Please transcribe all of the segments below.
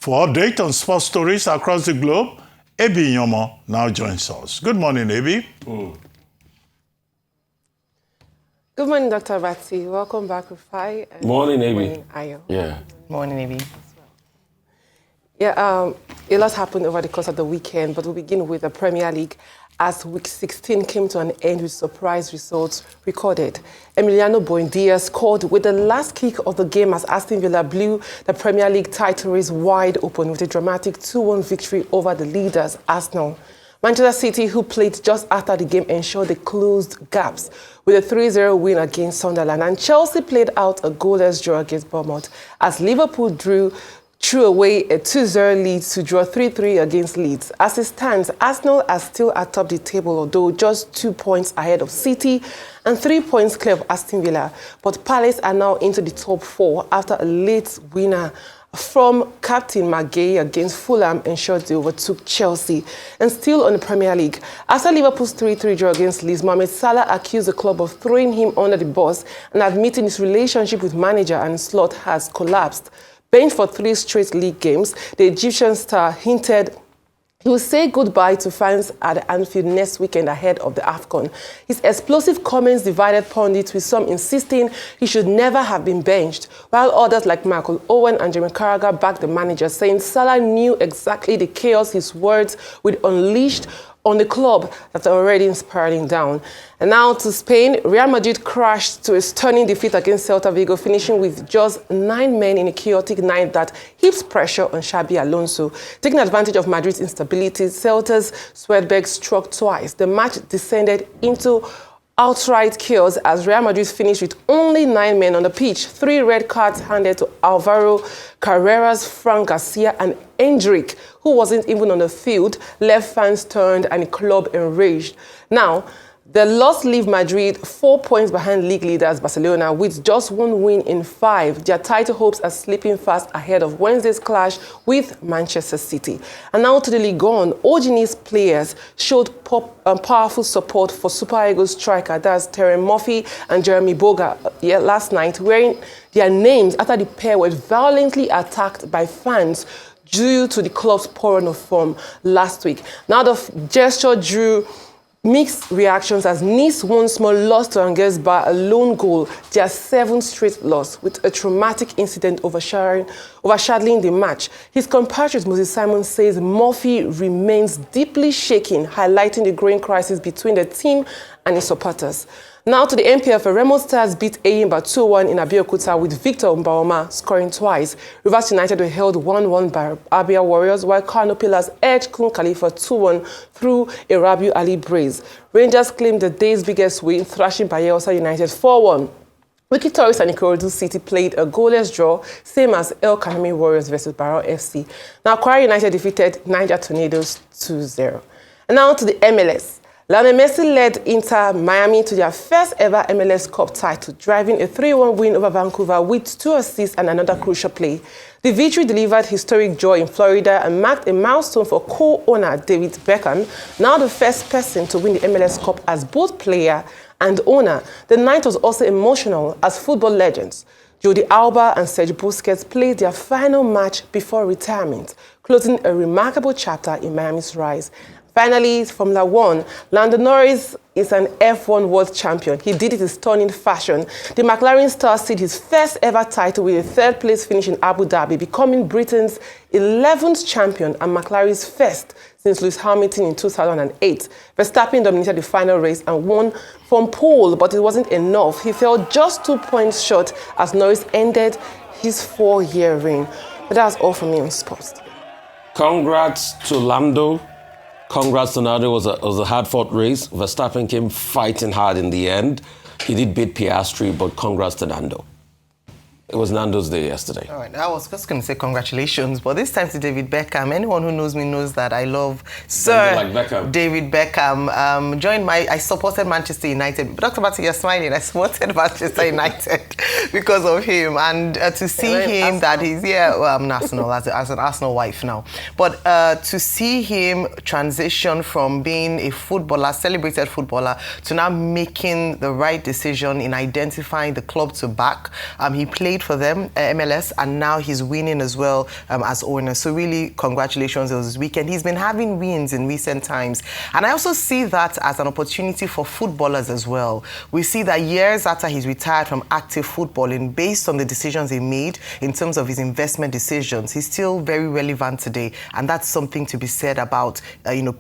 For update on sports stories across the globe, Ebi Nyomo now joins us. Good morning, Ebi. Good morning, Dr. Batsi. Welcome back, Rufai. Morning, Ebi. Morning, Ayo. Yeah. Morning, Ebi. Yeah, a lot happened over the course of the weekend, but we'll begin with the Premier League as Week 16 came to an end with surprise results recorded. Emiliano Buendia scored with the last kick of the game as Aston Villa blew the Premier League title race wide open with a dramatic 2-1 victory over the leaders, Arsenal. Manchester City, who played just after the game, ensured they closed gaps with a 3-0 win against Sunderland. And Chelsea played out a goalless draw against Bournemouth as Liverpool threw away a 2-0 lead to draw 3-3 against Leeds. As it stands, Arsenal are still atop the table, although just 2 points ahead of City and 3 points clear of Aston Villa. But Palace are now into the top 4 after a late winner from Captain McGay against Fulham ensured they overtook Chelsea. And still on the Premier League, after Liverpool's 3-3 draw against Leeds, Mohamed Salah accused the club of throwing him under the bus and admitting his relationship with manager Arne Slot has collapsed. Benched for 3 straight league games, the Egyptian star hinted he will say goodbye to fans at Anfield next weekend ahead of the AFCON. His explosive comments divided pundits, with some insisting he should never have been benched, while others like Michael Owen and Jamie Carragher backed the manager, saying Salah knew exactly the chaos his words would unleash on the club that are already spiraling down. And now to Spain, Real Madrid crashed to a stunning defeat against Celta Vigo, finishing with just 9 men in a chaotic night that heaps pressure on Xabi Alonso. Taking advantage of Madrid's instability, Celta's Swedberg struck twice. The match descended into outright chaos as Real Madrid finished with only 9 men on the pitch. 3 red cards handed to Alvaro Carreras, Frank Garcia and Endrick, who wasn't even on the field, left fans turned and the club enraged. Now, the loss leave Madrid 4 points behind league leaders Barcelona with just 1 win in 5. Their title hopes are slipping fast ahead of Wednesday's clash with Manchester City. And now to the Ligue 1, Oginis players showed powerful support for Super Eagles striker, that's Terry Murphy and Jeremy Boga, last night, wearing their names after the pair were violently attacked by fans due to the club's poor run of form last week. Now the gesture drew mixed reactions as Nice once more lost to Angers by a lone goal, their 7th straight loss, with a traumatic incident overshadowing the match. His compatriot Moses Simon says Murphy remains deeply shaken, highlighting the growing crisis between the team and its supporters. Now to the NPFL, Remo Stars beat Eyimba 2-1 in Abeokuta with Victor Mbawoma scoring twice. Rivers United were held 1-1 by Abia Warriors, while Kano Pillars edged Kun Khalifa 2-1 through a Rabiu Ali brace. Rangers claimed the day's biggest win, thrashing Bayelsa United 4-1. Wiki Tourist and Ikorodu City played a goalless draw, same as El Kanemi Warriors versus Barrow FC. Now, Kwara United defeated Niger Tornadoes 2-0. And now to the MLS. Lionel Messi led Inter Miami to their first ever MLS Cup title, driving a 3-1 win over Vancouver with 2 assists and another crucial play. The victory delivered historic joy in Florida and marked a milestone for co-owner David Beckham, now the first person to win the MLS Cup as both player and owner. The night was also emotional as football legends Jordi Alba and Sergio Busquets played their final match before retirement, closing a remarkable chapter in Miami's rise. Finally, Formula 1, Lando Norris is an F1 world champion. He did it in stunning fashion. The McLaren star sealed his first ever title with a 3rd place finish in Abu Dhabi, becoming Britain's 11th champion and McLaren's first since Lewis Hamilton in 2008. Verstappen dominated the final race and won from pole, but it wasn't enough. He fell just 2 points short as Norris ended his 4-year reign. But that's all from me on sports. Congrats to Lando. Congrats to Nado. It was a hard-fought race. Verstappen came fighting hard in the end. He did beat Piastri, but congrats to Nando. It was Nando's day yesterday. All right, I was just going to say congratulations, but this time to David Beckham. Anyone who knows me knows that I love Sir David Beckham. I supported Manchester United. Dr. Batty, you're smiling. I supported Manchester United because of him. And to see him that he's, I'm Arsenal, as an Arsenal wife now. But to see him transition from being a footballer, celebrated footballer, to now making the right decision in identifying the club to back. He played played for them, MLS, and now he's winning as well as owner. So really, congratulations on this weekend. He's been having wins in recent times. And I also see that as an opportunity for footballers as well. We see that years after he's retired from active footballing, based on the decisions he made in terms of his investment decisions, he's still very relevant today. And that's something to be said about,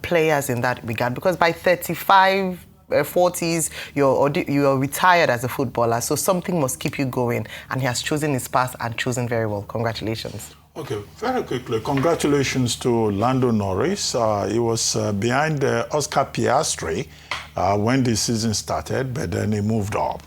players in that regard. Because by 35, 40s, you're retired as a footballer, so something must keep you going, and he has chosen his path and chosen very well. Congratulations. Okay, very quickly, congratulations to Lando Norris. He was behind Oscar Piastri when the season started, but then he moved up.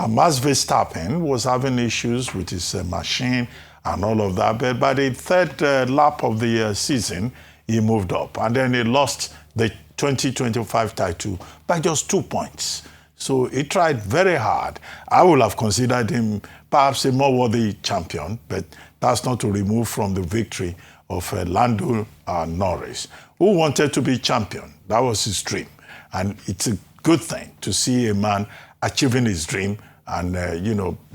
Max Verstappen was having issues with his machine and all of that, but by the third lap of the season, he moved up, and then he lost the 2025 title by just 2 points. So he tried very hard. I would have considered him perhaps a more worthy champion, but that's not to remove from the victory of Lando Norris, who wanted to be champion. That was his dream. And it's a good thing to see a man achieving his dream and,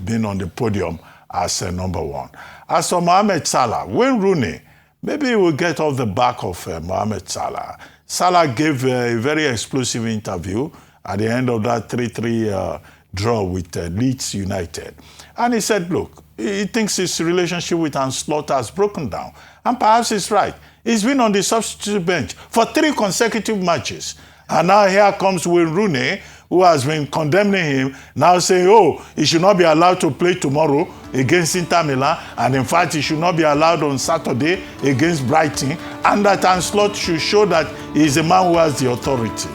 being on the podium as number one. As for Mohamed Salah, Wayne Rooney, maybe he will get off the back of Mohamed Salah. Salah gave a very explosive interview at the end of that 3-3 draw with Leeds United. And he said, look, he thinks his relationship with Ancelotti has broken down. And perhaps he's right. He's been on the substitute bench for 3 consecutive matches. And now here comes Wayne Rooney, who has been condemning him, now saying, oh, he should not be allowed to play tomorrow against Inter Milan, and in fact, he should not be allowed on Saturday against Brighton, and that Ancelotti should show that he is a man who has the authority.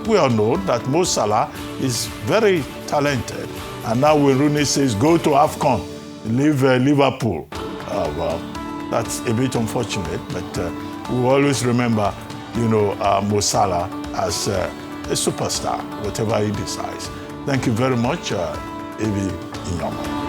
We all know that Mo Salah is very talented, and now when Rooney says, go to AFCON, leave Liverpool. Well, that's a bit unfortunate, but we always remember, Mo Salah as a superstar, whatever he decides. Thank you very much, Evi Inyama.